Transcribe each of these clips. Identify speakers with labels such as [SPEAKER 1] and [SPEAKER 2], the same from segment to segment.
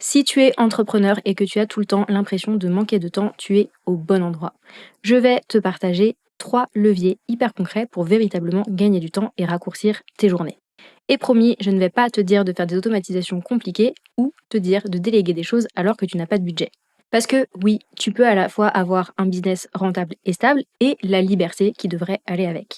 [SPEAKER 1] Si tu es entrepreneur et que tu as tout le temps l'impression de manquer de temps, tu es au bon endroit. Je vais te partager 3 leviers hyper concrets pour véritablement gagner du temps et raccourcir tes journées. Et promis, je ne vais pas te dire de faire des automatisations compliquées ou te dire de déléguer des choses alors que tu n'as pas de budget. Parce que oui, tu peux à la fois avoir un business rentable et stable et la liberté qui devrait aller avec.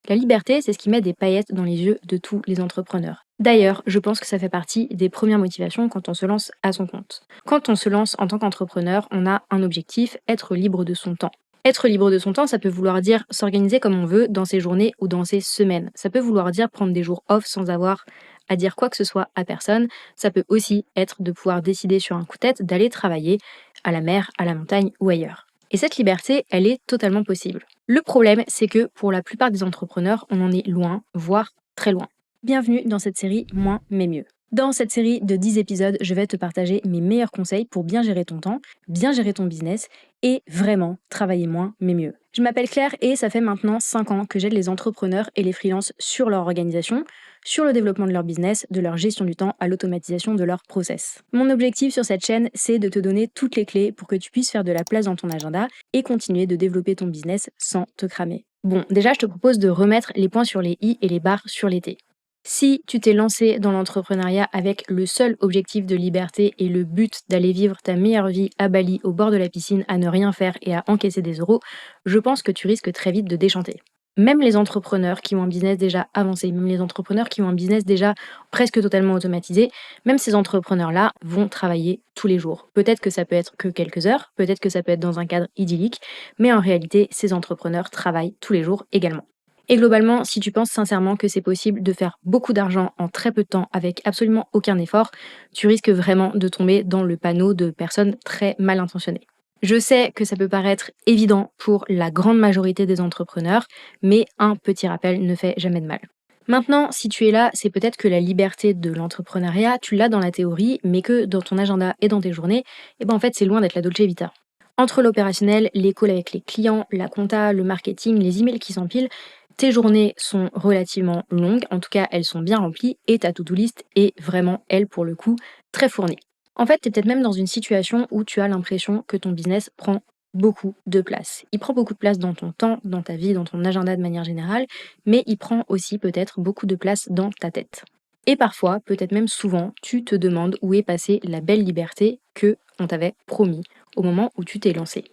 [SPEAKER 1] La liberté, c'est ce qui met des paillettes dans les yeux de tous les entrepreneurs. D'ailleurs, je pense que ça fait partie des premières motivations quand on se lance à son compte. Quand on se lance en tant qu'entrepreneur, on a un objectif, être libre de son temps. Être libre de son temps, ça peut vouloir dire s'organiser comme on veut dans ses journées ou dans ses semaines. Ça peut vouloir dire prendre des jours off sans avoir à dire quoi que ce soit à personne. Ça peut aussi être de pouvoir décider sur un coup de tête d'aller travailler à la mer, à la montagne ou ailleurs. Et cette liberté, elle est totalement possible. Le problème, c'est que pour la plupart des entrepreneurs, on en est loin, voire très loin. Bienvenue dans cette série Moins mais mieux. Dans cette série de 10 épisodes, je vais te partager mes meilleurs conseils pour bien gérer ton temps, bien gérer ton business et vraiment travailler moins mais mieux. Je m'appelle Claire et ça fait maintenant 5 ans que j'aide les entrepreneurs et les freelances sur leur organisation, sur le développement de leur business, de leur gestion du temps à l'automatisation de leur process. Mon objectif sur cette chaîne, c'est de te donner toutes les clés pour que tu puisses faire de la place dans ton agenda et continuer de développer ton business sans te cramer. Bon, déjà, je te propose de remettre les points sur les i et les barres sur les t. Si tu t'es lancé dans l'entrepreneuriat avec le seul objectif de liberté et le but d'aller vivre ta meilleure vie à Bali, au bord de la piscine, à ne rien faire et à encaisser des euros, je pense que tu risques très vite de déchanter. Même les entrepreneurs qui ont un business déjà avancé, même les entrepreneurs qui ont un business déjà presque totalement automatisé, même ces entrepreneurs-là vont travailler tous les jours. Peut-être que ça peut être que quelques heures, peut-être que ça peut être dans un cadre idyllique, mais en réalité, ces entrepreneurs travaillent tous les jours également. Et globalement, si tu penses sincèrement que c'est possible de faire beaucoup d'argent en très peu de temps avec absolument aucun effort, tu risques vraiment de tomber dans le panneau de personnes très mal intentionnées. Je sais que ça peut paraître évident pour la grande majorité des entrepreneurs, mais un petit rappel ne fait jamais de mal. Maintenant, si tu es là, c'est peut-être que la liberté de l'entrepreneuriat, tu l'as dans la théorie, mais que dans ton agenda et dans tes journées, en fait, c'est loin d'être la Dolce Vita. Entre l'opérationnel, les calls avec les clients, la compta, le marketing, les emails qui s'empilent, tes journées sont relativement longues, en tout cas elles sont bien remplies, et ta to-do list est vraiment, elle, pour le coup, très fournie. En fait, tu es peut-être même dans une situation où tu as l'impression que ton business prend beaucoup de place. Il prend beaucoup de place dans ton temps, dans ta vie, dans ton agenda de manière générale, mais il prend aussi peut-être beaucoup de place dans ta tête. Et parfois, peut-être même souvent, tu te demandes où est passée la belle liberté que on t'avait promis au moment où tu t'es lancé.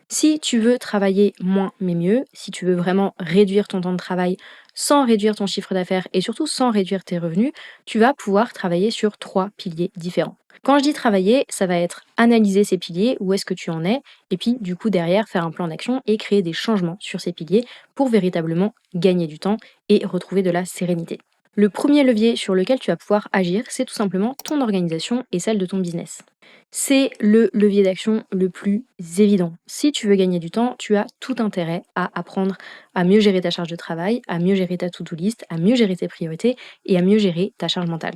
[SPEAKER 1] Si tu veux travailler moins mais mieux, si tu veux vraiment réduire ton temps de travail sans réduire ton chiffre d'affaires et surtout sans réduire tes revenus, tu vas pouvoir travailler sur 3 piliers différents. Quand je dis travailler, ça va être analyser ces piliers, où est-ce que tu en es, et puis du coup derrière faire un plan d'action et créer des changements sur ces piliers pour véritablement gagner du temps et retrouver de la sérénité. Le premier levier sur lequel tu vas pouvoir agir, c'est tout simplement ton organisation et celle de ton business. C'est le levier d'action le plus évident. Si tu veux gagner du temps, tu as tout intérêt à apprendre à mieux gérer ta charge de travail, à mieux gérer ta to-do list, à mieux gérer tes priorités et à mieux gérer ta charge mentale.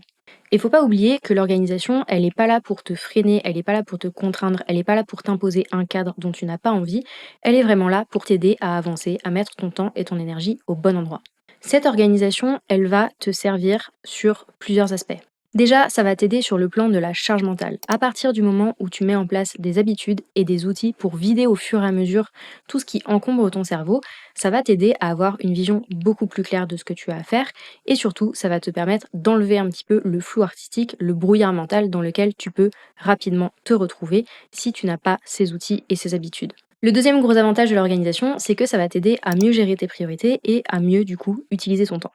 [SPEAKER 1] Il faut pas oublier que l'organisation, elle n'est pas là pour te freiner, elle n'est pas là pour te contraindre, elle n'est pas là pour t'imposer un cadre dont tu n'as pas envie, elle est vraiment là pour t'aider à avancer, à mettre ton temps et ton énergie au bon endroit. Cette organisation, elle va te servir sur plusieurs aspects. Déjà, ça va t'aider sur le plan de la charge mentale. À partir du moment où tu mets en place des habitudes et des outils pour vider au fur et à mesure tout ce qui encombre ton cerveau, ça va t'aider à avoir une vision beaucoup plus claire de ce que tu as à faire et surtout, ça va te permettre d'enlever un petit peu le flou artistique, le brouillard mental dans lequel tu peux rapidement te retrouver si tu n'as pas ces outils et ces habitudes. Le deuxième gros avantage de l'organisation, c'est que ça va t'aider à mieux gérer tes priorités et à mieux du coup utiliser ton temps.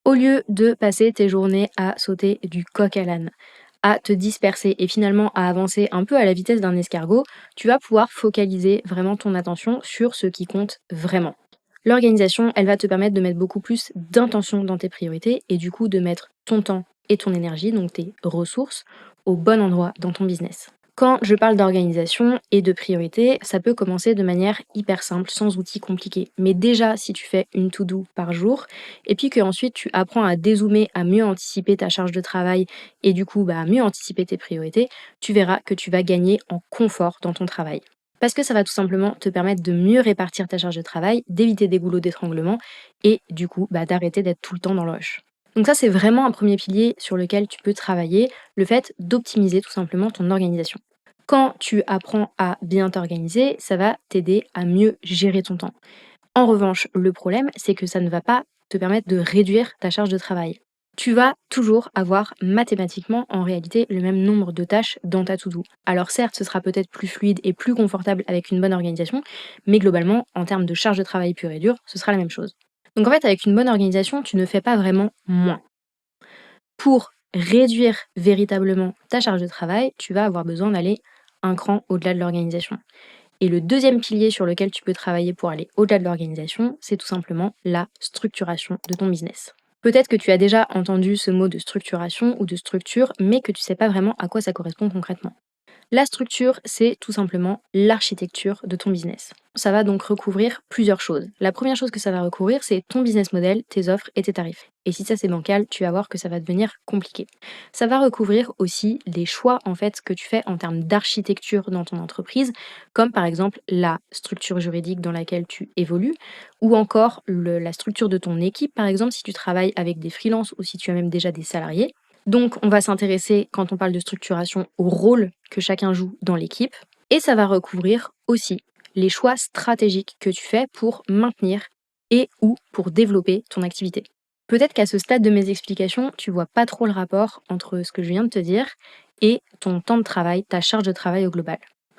[SPEAKER 1] Au lieu de passer tes journées à sauter du coq à l'âne, à te disperser et finalement à avancer un peu à la vitesse d'un escargot, tu vas pouvoir focaliser vraiment ton attention sur ce qui compte vraiment. L'organisation, elle va te permettre de mettre beaucoup plus d'intention dans tes priorités et du coup de mettre ton temps et ton énergie, donc tes ressources, au bon endroit dans ton business. Quand je parle d'organisation et de priorité, ça peut commencer de manière hyper simple, sans outils compliqués. Mais déjà, si tu fais une to-do par jour, et puis que ensuite tu apprends à dézoomer, à mieux anticiper ta charge de travail et du coup à mieux anticiper tes priorités, tu verras que tu vas gagner en confort dans ton travail. Parce que ça va tout simplement te permettre de mieux répartir ta charge de travail, d'éviter des goulots d'étranglement et du coup d'arrêter d'être tout le temps dans le rush. Donc ça, c'est vraiment un premier pilier sur lequel tu peux travailler, le fait d'optimiser tout simplement ton organisation. Quand tu apprends à bien t'organiser, ça va t'aider à mieux gérer ton temps. En revanche, le problème, c'est que ça ne va pas te permettre de réduire ta charge de travail. Tu vas toujours avoir mathématiquement en réalité le même nombre de tâches dans ta to-do. Alors certes, ce sera peut-être plus fluide et plus confortable avec une bonne organisation, mais globalement, en termes de charge de travail pure et dure, ce sera la même chose. Donc en fait, avec une bonne organisation, tu ne fais pas vraiment moins. Pour réduire véritablement ta charge de travail, tu vas avoir besoin d'aller un cran au-delà de l'organisation. Et le deuxième pilier sur lequel tu peux travailler pour aller au-delà de l'organisation, c'est tout simplement la structuration de ton business. Peut-être que tu as déjà entendu ce mot de structuration ou de structure, mais que tu ne sais pas vraiment à quoi ça correspond concrètement. La structure, c'est tout simplement l'architecture de ton business. Ça va donc recouvrir plusieurs choses. La première chose que ça va recouvrir, c'est ton business model, tes offres et tes tarifs. Et si ça c'est bancal, tu vas voir que ça va devenir compliqué. Ça va recouvrir aussi les choix en fait que tu fais en termes d'architecture dans ton entreprise, comme par exemple la structure juridique dans laquelle tu évolues, ou encore la structure de ton équipe, par exemple si tu travailles avec des freelances ou si tu as même déjà des salariés. Donc, on va s'intéresser, quand on parle de structuration, au rôle que chacun joue dans l'équipe. Et ça va recouvrir aussi les choix stratégiques que tu fais pour maintenir et ou pour développer ton activité. Peut-être qu'à ce stade de mes explications, tu vois pas trop le rapport entre ce que je viens de te dire et ton temps de travail, ta charge de travail au global.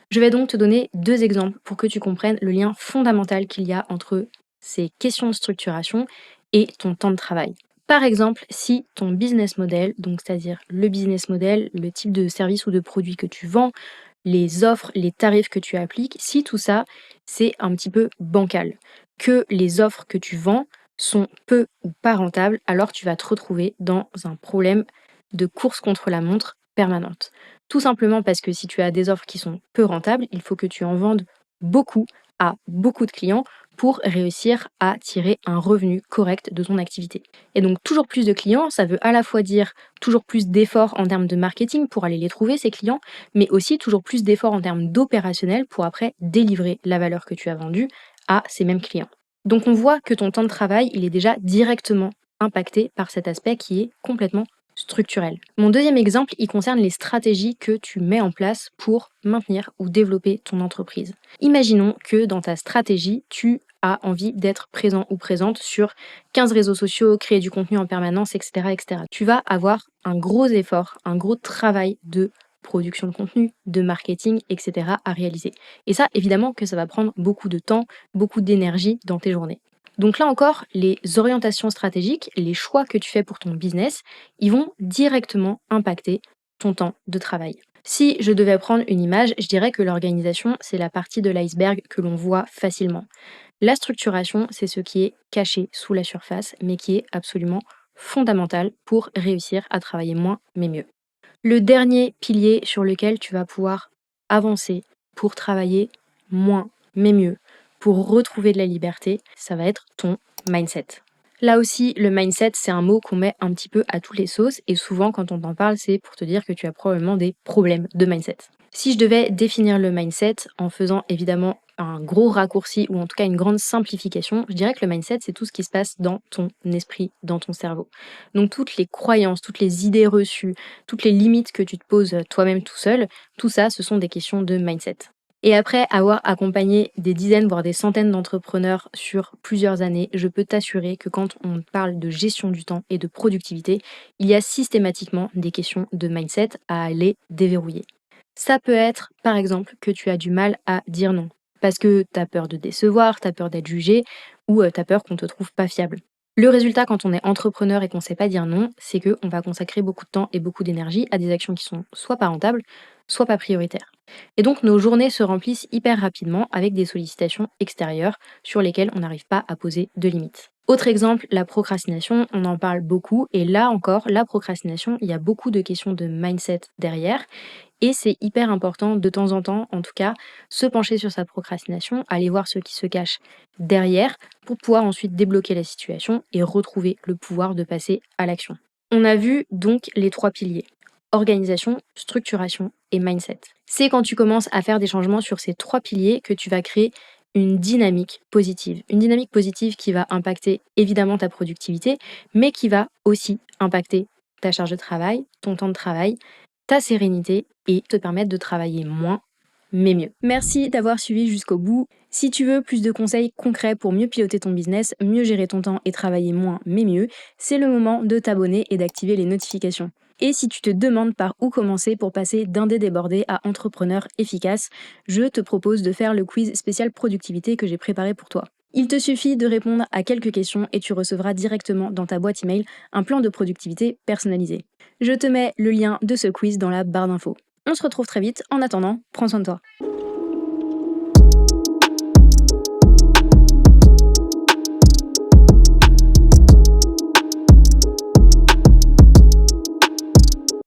[SPEAKER 1] Je vais donc te donner deux exemples pour que tu comprennes le lien fondamental qu'il y a entre ces questions de structuration et ton temps de travail. Par exemple, si ton business model, donc c'est-à-dire le business model, le type de service ou de produit que tu vends, les offres, les tarifs que tu appliques, si tout ça, c'est un petit peu bancal, que les offres que tu vends sont peu ou pas rentables, alors tu vas te retrouver dans un problème de course contre la montre permanente. Tout simplement parce que si tu as des offres qui sont peu rentables, il faut que tu en vendes beaucoup à beaucoup de clients pour réussir à tirer un revenu correct de ton activité. Et donc toujours plus de clients, ça veut à la fois dire toujours plus d'efforts en termes de marketing pour aller les trouver, ces clients, mais aussi toujours plus d'efforts en termes d'opérationnel pour après délivrer la valeur que tu as vendue à ces mêmes clients. Donc on voit que ton temps de travail, il est déjà directement impacté par cet aspect qui est complètement structurel. Mon deuxième exemple, il concerne les stratégies que tu mets en place pour maintenir ou développer ton entreprise. Imaginons que dans ta stratégie, tu as envie d'être présent ou présente sur 15 réseaux sociaux, créer du contenu en permanence, etc., etc. Tu vas avoir un gros effort, un gros travail de production de contenu, de marketing, etc. à réaliser. Et ça, évidemment que ça va prendre beaucoup de temps, beaucoup d'énergie dans tes journées. Donc là encore, les orientations stratégiques, les choix que tu fais pour ton business, ils vont directement impacter ton temps de travail. Si je devais prendre une image, je dirais que l'organisation, c'est la partie de l'iceberg que l'on voit facilement. La structuration, c'est ce qui est caché sous la surface, mais qui est absolument fondamental pour réussir à travailler moins, mais mieux. Le dernier pilier sur lequel tu vas pouvoir avancer pour travailler moins, mais mieux, pour retrouver de la liberté, ça va être ton mindset. Là aussi, le mindset, c'est un mot qu'on met un petit peu à toutes les sauces et souvent quand on t'en parle, c'est pour te dire que tu as probablement des problèmes de mindset. Si je devais définir le mindset en faisant évidemment un gros raccourci ou en tout cas une grande simplification, je dirais que le mindset, c'est tout ce qui se passe dans ton esprit, dans ton cerveau. Donc toutes les croyances, toutes les idées reçues, toutes les limites que tu te poses toi-même tout seul, tout ça, ce sont des questions de mindset. Et après avoir accompagné des dizaines, voire des centaines d'entrepreneurs sur plusieurs années, je peux t'assurer que quand on parle de gestion du temps et de productivité, il y a systématiquement des questions de mindset à aller déverrouiller. Ça peut être, par exemple, que tu as du mal à dire non. Parce que tu as peur de décevoir, tu as peur d'être jugé ou tu as peur qu'on te trouve pas fiable. Le résultat quand on est entrepreneur et qu'on ne sait pas dire non, c'est qu'on va consacrer beaucoup de temps et beaucoup d'énergie à des actions qui sont soit pas rentables, soit pas prioritaires. Et donc nos journées se remplissent hyper rapidement avec des sollicitations extérieures sur lesquelles on n'arrive pas à poser de limites. Autre exemple, la procrastination, on en parle beaucoup et là encore, la procrastination, il y a beaucoup de questions de mindset derrière et c'est hyper important de temps en temps, en tout cas, se pencher sur sa procrastination, aller voir ce qui se cache derrière pour pouvoir ensuite débloquer la situation et retrouver le pouvoir de passer à l'action. On a vu donc les trois piliers. Organisation, structuration et mindset. C'est quand tu commences à faire des changements sur ces trois piliers que tu vas créer une dynamique positive. Une dynamique positive qui va impacter évidemment ta productivité, mais qui va aussi impacter ta charge de travail, ton temps de travail, ta sérénité et te permettre de travailler moins, mais mieux. Merci d'avoir suivi jusqu'au bout. Si tu veux plus de conseils concrets pour mieux piloter ton business, mieux gérer ton temps et travailler moins, mais mieux, c'est le moment de t'abonner et d'activer les notifications. Et si tu te demandes par où commencer pour passer d'indé débordé à entrepreneur efficace, je te propose de faire le quiz spécial productivité que j'ai préparé pour toi. Il te suffit de répondre à quelques questions et tu recevras directement dans ta boîte email un plan de productivité personnalisé. Je te mets le lien de ce quiz dans la barre d'infos. On se retrouve très vite. En attendant, prends soin de toi.